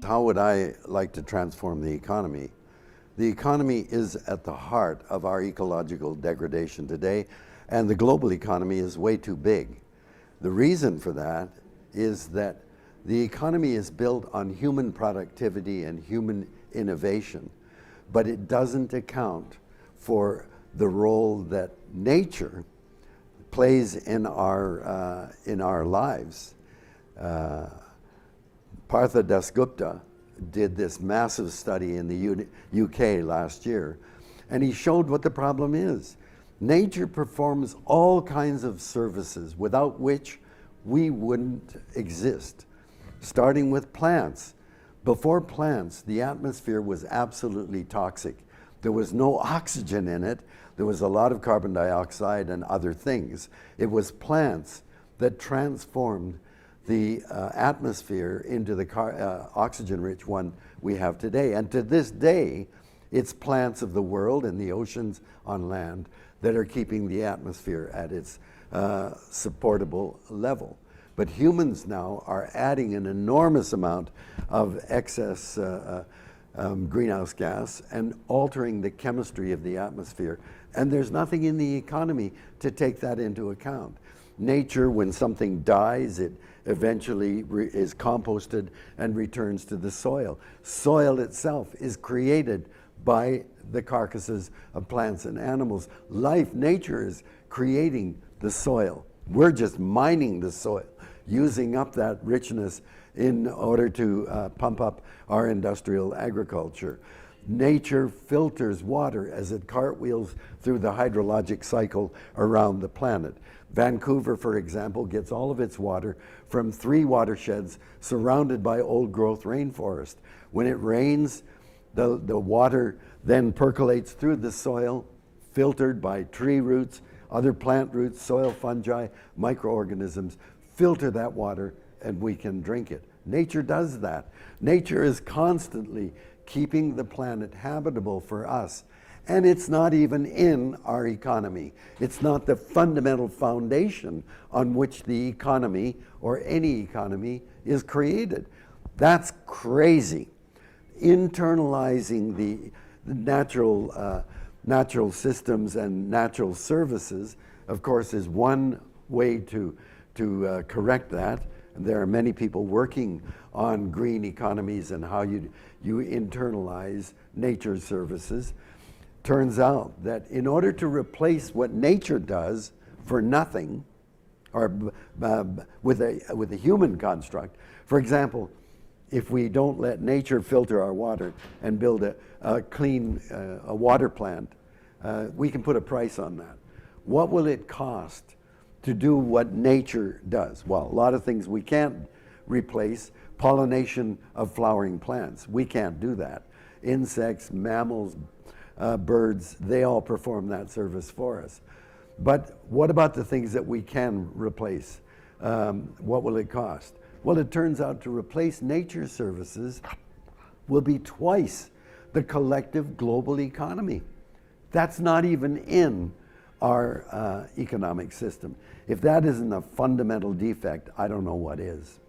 How would I like to transform the economy? The economy is at the heart of our ecological degradation today, and the global economy is way too big. The reason for that is that the economy is built on human productivity and human innovation, but it doesn't account for the role that nature plays in our lives. Partha Dasgupta did this massive study in the UK last year, and he showed what the problem is. Nature performs all kinds of services without which we wouldn't exist, starting with plants. Before plants, the atmosphere was absolutely toxic. There was no oxygen in it. There was a lot of carbon dioxide and other things. It was plants that transformed the atmosphere into the oxygen-rich one we have today. And to this day, it's plants of the world and the oceans on land that are keeping the atmosphere at its supportable level. But humans now are adding an enormous amount of excess greenhouse gas and altering the chemistry of the atmosphere. And there's nothing in the economy to take that into account. Nature, when something dies, it eventually is composted and returns to the soil. Soil itself is created by the carcasses of plants and animals. Nature is creating the soil. We're just mining the soil, using up that richness in order to pump up our industrial agriculture. Nature filters water as it cartwheels through the hydrologic cycle around the planet. Vancouver, for example, gets all of its water from 3 watersheds surrounded by old-growth rainforest. When it rains, the water then percolates through the soil, filtered by tree roots, other plant roots, soil fungi, microorganisms, filter that water, and we can drink it. Nature does that. Nature is constantly keeping the planet habitable for us. And it's not even in our economy. It's not the fundamental foundation on which the economy, or any economy, is created. That's crazy. Internalizing the natural systems and natural services, of course, is one way to correct that. And there are many people working on green economies and how you internalize nature's services. Turns out that in order to replace what nature does for nothing, or with a human construct, for example, if we don't let nature filter our water and build a clean water plant, we can put a price on that. What will it cost to do what nature does? Well, a lot of things we can't replace. Pollination of flowering plants, we can't do that. Insects, mammals, birds, they all perform that service for us. But what about the things that we can replace? What will it cost? Well, it turns out to replace nature's services will be twice the collective global economy. That's not even in our economic system. If that isn't a fundamental defect, I don't know what is.